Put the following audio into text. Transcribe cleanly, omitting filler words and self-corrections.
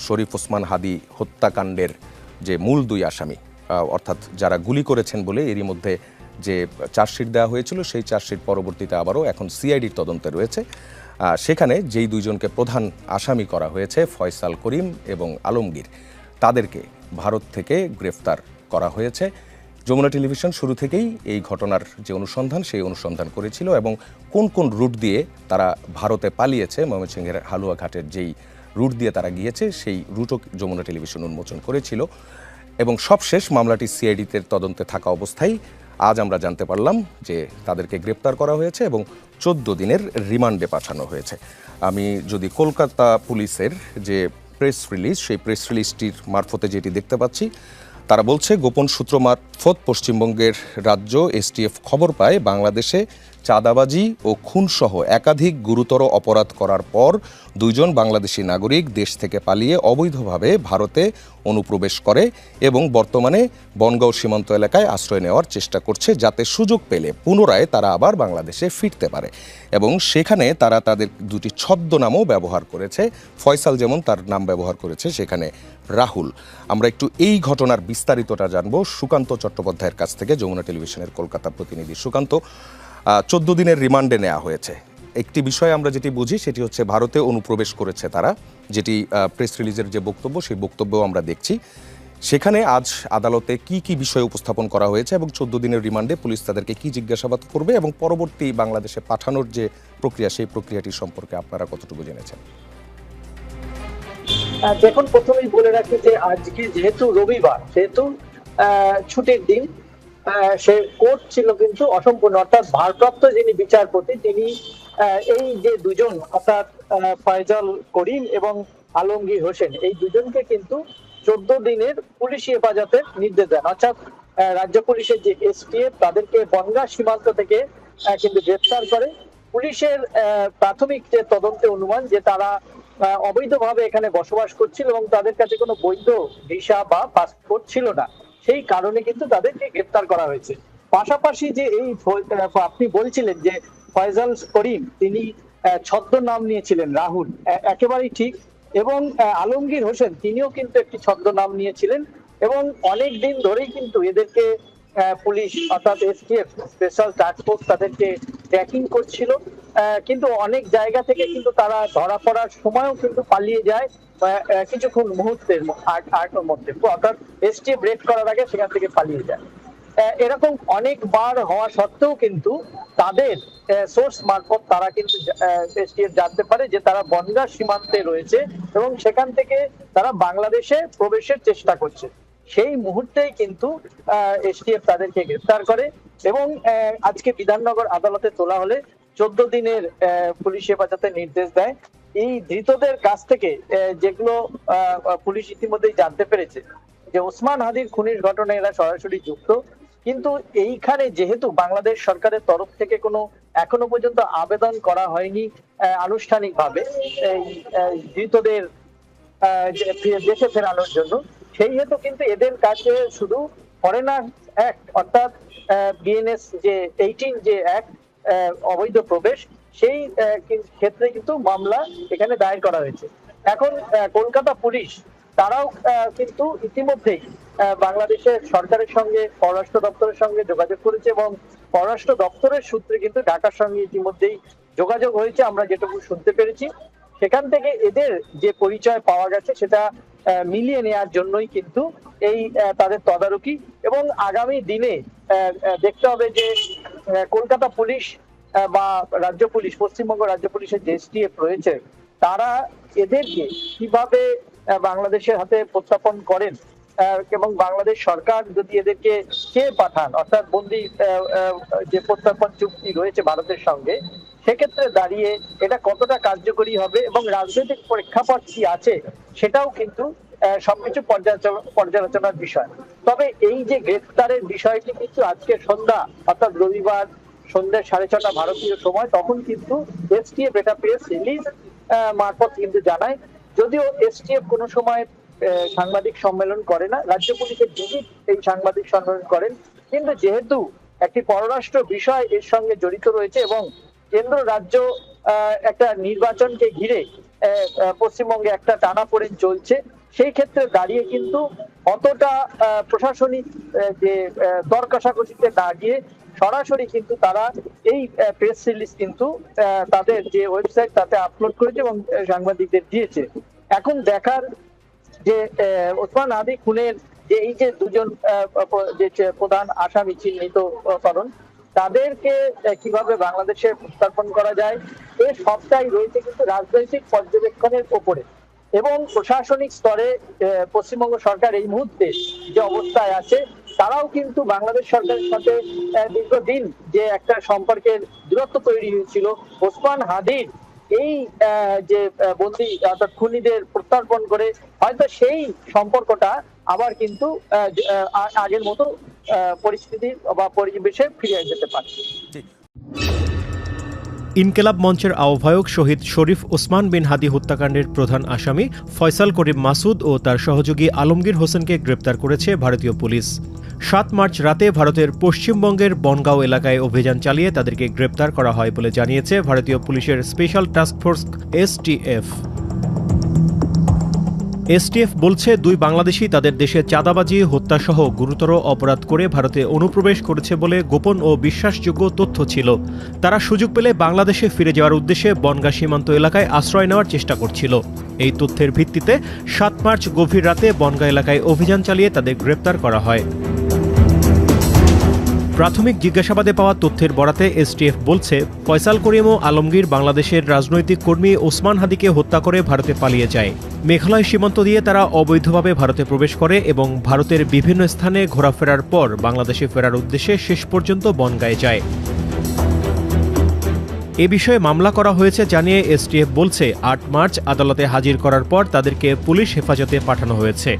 শরীফ ওসমান হাদি হত্যাকাণ্ডের যে মূল দুই আসামি, অর্থাৎ যারা গুলি করেছেন বলে এরই মধ্যে যে চার্জশিট দেওয়া হয়েছিল, সেই চার্জশিট পরবর্তীতে আবারও এখন সিআইডির তদন্তে রয়েছে। সেখানে যেই দুইজনকে প্রধান আসামি করা হয়েছে, ফয়সাল করিম এবং আলমগীর, তাদেরকে ভারত থেকে গ্রেফতার করা হয়েছে। যমুনা টেলিভিশন শুরু থেকেই এই ঘটনার যে অনুসন্ধান, সেই অনুসন্ধান করেছিল এবং কোন কোন রুট দিয়ে তারা ভারতে পালিয়েছে, ময়মনসিংহের হালুয়াঘাটের যেই রুট দিয়ে তারা গিয়েছে, সেই রুটও যমুনা টেলিভিশন উন্মোচন করেছিল। এবং সবশেষ মামলাটি সিআইডিতে তদন্তে থাকা অবস্থায় আজ আমরা জানতে পারলাম যে তাদেরকে গ্রেপ্তার করা হয়েছে এবং 14 দিনের রিমান্ডে পাঠানো হয়েছে। আমি যদি কলকাতা পুলিশের যে প্রেস রিলিজ, সেই প্রেস রিলিজটির মারফতে যেটি দেখতে পাচ্ছি, তারা বলছে গোপন সূত্র মারফত পশ্চিমবঙ্গের রাজ্য এসটিএফ খবর পায় বাংলাদেশে চাঁদাবাজি ও খুনসহ একাধিক গুরুতর অপরাধ করার পর দুইজন বাংলাদেশি নাগরিক দেশ থেকে পালিয়ে অবৈধভাবে ভারতে অনুপ্রবেশ করে এবং বর্তমানে বনগাঁও সীমান্ত এলাকায় আশ্রয় নেওয়ার চেষ্টা করছে, যাতে সুযোগ পেলে পুনরায় তারা আবার বাংলাদেশে ফিরতে পারে। এবং সেখানে তারা তাদের দুটি ছদ্মনামও ব্যবহার করেছে। ফয়সাল যেমন তার নাম ব্যবহার করেছে, সেখানে রাহুল। আমরা একটু এই ঘটনার বিস্তারিতটা জানবো সুকান্ত চট্টোপাধ্যায়ের কাছ থেকে, যমুনা টেলিভিশনের কলকাতা প্রতিনিধি। সুকান্ত, 14 দিনের রিমান্ডে নেওয়া হয়েছে। একটি বিষয় আমরা যেটি বুঝি সেটি হচ্ছে ভারতে অনুপ্রবেশ করেছে তারা, যেটি প্রেস রিলিজের যে বক্তব্য, সেই বক্তব্যও আমরা দেখছি। সেখানে আজ আদালতে কি কি বিষয় উপস্থাপন করা হয়েছে এবং 14 দিনের রিমান্ডে পুলিশ তাদেরকে কি জিজ্ঞাসাবাদ করবে এবং পরবর্তী বাংলাদেশে পাঠানোর যে প্রক্রিয়া, সেই প্রক্রিয়াটি সম্পর্কে আপনারা কতটুকু জেনেছেন? দেখুন, প্রথমেই বলে রাখি যে আজকে যেহেতু রবিবার, সেহেতু ছুটির দিন, সে কোর্ট ছিল কিন্তু অসম্পূর্ণ, অর্থাৎ ভারপ্রাপ্ত যিনি বিচারপতি তিনি এই যে দুজন, অর্থাৎ ফয়সাল করিম এবং আলমগীর হোসেন, এই দুজনকে কিন্তু 14 দিনের পুলিশি হেফাজতের নির্দেশ দেন। অর্থাৎ রাজ্য পুলিশের যে এসটিএফ তাদেরকে বনগাঁ সীমান্ত থেকে কিন্তু গ্রেফতার করে। পুলিশের প্রাথমিক যে তদন্তে অনুমান যে তারা অবৈধভাবে এখানে বসবাস করছিল এবং তাদের কাছে কোনো বৈধ ভিসা বা পাসপোর্ট ছিল না, সেই কারণে কিন্তু তাদেরকে গ্রেফতার করা হয়েছে। পাশাপাশি যে এই আপনি বলছিলেন যে ফয়সাল করিম তিনি ছদ্মনাম নিয়েছিলেন রাহুল, একেবারেই ঠিক। এবং আলমগীর হোসেন তিনিও কিন্তু একটি ছদ্মনাম নিয়েছিলেন এবং অনেক দিন ধরেই কিন্তু এদেরকে পুলিশ, অর্থাৎ এসটিএফ স্পেশাল টাস্ক ফোর্স তাদেরকে ট্র্যাকিং করছিল, কিন্তু অনেক জায়গা থেকে কিন্তু তারা ধরা পড়ার সময়ও কিন্তু পালিয়ে যায় কিছুক্ষণ মুহূর্তের মধ্যে, অর্থাৎ এসটিএফ রেড করার আগে সেখান থেকে পালিয়ে যায়। এরকম অনেকবার হওয়া সত্ত্বেও কিন্তু তাদের সোর্স মারফত তারা কিন্তু এসটিএফ জানতে পারে যে তারা বনগাঁ সীমান্তে রয়েছে এবং সেখান থেকে তারা বাংলাদেশে প্রবেশের চেষ্টা করছে। সেই মুহূর্তেই কিন্তু এসটিএফ তাদেরকে গ্রেফতার করে এবং আজকে বিধাননগর আদালতে তোলা হলে 14 দিনের পুলিশ হেফাজতের নির্দেশ দেয়। এই ধৃতদের কাছ থেকে যেগুলো পুলিশ ইতিমধ্যেই জানতে পেরেছে যে ওসমান হাদির খুনের ঘটনায় এরা সরাসরি যুক্ত, কিন্তু এইখানে যেহেতু বাংলাদেশ সরকারের তরফ থেকে কোনো এখনো পর্যন্ত আবেদন করা হয়নি আনুষ্ঠানিকভাবে এই ধৃতদের দেশে ফেরানোর জন্য, সেই হেতু কিন্তু এদের কাছে শুধু ফরেনার অ্যাক্ট, অর্থাৎ বিএনএস যে 18 যে অ্যাক্ট, অবৈধ প্রবেশ, সেই ক্ষেত্রে কিন্তু মামলা এখানে দায়ের করা হয়েছে। এখন কলকাতা পুলিশ তারাও কিন্তু ইতিমধ্যেই বাংলাদেশের সরকারের সঙ্গে, পররাষ্ট্র দপ্তরের সঙ্গে যোগাযোগ করেছে এবং পররাষ্ট্র দপ্তরের সূত্রে কিন্তু ঢাকার সঙ্গে ইতিমধ্যেই যোগাযোগ হয়েছে, আমরা যেটুকু শুনতে পেরেছি। সেখান থেকে এদের যে পরিচয় পাওয়া গেছে সেটা মিলিয়ে নেওয়ার জন্যই কিন্তু এই তাদের তদারকি এবং আগামী দিনে দেখতে হবে যে কলকাতা পুলিশ বা রাজ্য পুলিশ, পশ্চিমবঙ্গ রাজ্য পুলিশের যে এসটিএফ রয়েছে, তারা এদেরকে কিভাবে বাংলাদেশের হাতে প্রত্যাপন করেন এবং বাংলাদেশ সরকার যদি এদেরকে কে পাঠান, অর্থাৎ বন্দি যে প্রত্যাপন চুক্তি রয়েছে ভারতের সঙ্গে, সেক্ষেত্রে দাঁড়িয়ে এটা কতটা কার্যকরী হবে এবং রাজনৈতিক প্রেক্ষাপট কি আছে সেটাও কিন্তু সবকিছু পর্যালোচনার বিষয়। তবে এই যে গ্রেফতারের বিষয়টি কিন্তু আজকে সন্ধ্যা, অর্থাৎ রবিবার সন্ধ্যা 6:30 ভারতীয় সময়, তখন কিন্তু এসটিএফ এটা প্রেস রিলিজ মারফত কিন্তু জানায়। যদিও এসটিএফ কোনো সময় সাংবাদিক সম্মেলন করে না, রাজ্য পুলিশের ডিজি এই সাংবাদিক সম্মেলন করেন, কিন্তু যেহেতু একটি পররাষ্ট্র বিষয় এর সঙ্গে জড়িত রয়েছে এবং কেন্দ্র রাজ্য একটা নির্বাচনকে ঘিরে পশ্চিমবঙ্গে একটা টানাপোড়েন চলছে, সেই ক্ষেত্রে দাঁড়িয়ে কিন্তু অতটা প্রশাসনিক যে দর কষাকষিতে না গিয়ে সরাসরি কিন্তু তারা এই প্রেস রিলিজ কিন্তু তাদের যে ওয়েবসাইট তাতে আপলোড করেছে এবং সাংবাদিকদের দিয়েছে। এখন দেখার যে ওসমান হাদি খুনের যে এই যে দুজন যে প্রধান আসামি চিহ্নিতকরণ, তাদেরকে কিভাবে বাংলাদেশে প্রত্যার্পণ করা যায়, এর সবটাই রয়েছে কিন্তু রাজনৈতিক পর্যবেক্ষণের ওপরে। এবং প্রশাসনিক স্তরে পশ্চিমবঙ্গ সরকার এই মুহূর্তে যে অবস্থায় আছে, তারাও কিন্তু বাংলাদেশ সরকারের সাথে দীর্ঘদিন যে একটা সম্পর্কের দূরত্ব তৈরি হয়েছিল, ওসমান হাদির এই যে বন্দী অর্থাৎ খুনিদের প্রত্যার্পণ করে হয়তো সেই সম্পর্কটা আবার কিন্তু আগের মতো পরিস্থিতি বা পরিবেশে ফিরে যেতে পারে। ইনকেলাব মঞ্চের আহ্বায়ক শহীদ শরীফ ওসমান বিন হাদি হত্যাকাণ্ডের প্রধান আসামি ফয়সাল করিম মাসুদ ও তার সহযোগী আলমগীর হোসেনকে গ্রেপ্তার করেছে ভারতীয় পুলিশ। ৭ মার্চ রাতে ভারতের পশ্চিমবঙ্গের বনগাঁও এলাকায় অভিযান চালিয়ে তাদেরকে গ্রেপ্তার করা হয় বলে জানিয়েছে ভারতীয় পুলিশের স্পেশাল টাস্কফোর্স এসটিএফ। এসটিএফ বলছে, দুই বাংলাদেশি তাদের দেশে চাঁদাবাজি, হত্যাসহ গুরুতর অপরাধ করে ভারতে অনুপ্রবেশ করেছে বলে গোপন ও বিশ্বাসযোগ্য তথ্য ছিল। তারা সুযোগ পেলে বাংলাদেশে ফিরে যাওয়ার উদ্দেশ্যে বনগাঁ সীমান্ত এলাকায় আশ্রয় নেওয়ার চেষ্টা করছিল। এই তথ্যের ভিত্তিতে ৭ মার্চ গভীর রাতে বনগাঁ এলাকায় অভিযান চালিয়ে তাদের গ্রেপ্তার করা হয়। প্রাথমিক জিজ্ঞাসাবাদে পাওয়া তথ্যের বরাতে এসটিএফ বলছে, ফয়সাল করিম ও আলমগীর বাংলাদেশের রাজনৈতিক কর্মী ওসমান হাদিকে হত্যা করে ভারতে পালিয়ে যায়। মেঘালয় সীমান্ত দিয়ে তারা অবৈধভাবে ভারতে প্রবেশ করে এবং ভারতের বিভিন্ন স্থানে ঘোরাফেরার পর বাংলাদেশে ফেরার উদ্দেশ্যে শেষ পর্যন্ত বনগাঁয়ে যায়। এ বিষয়ে মামলা করা হয়েছে জানিয়ে এসটিএফ বলছে, ৮ মার্চ আদালতে হাজির করার পর তাদেরকে পুলিশ হেফাজতে পাঠানো হয়েছে।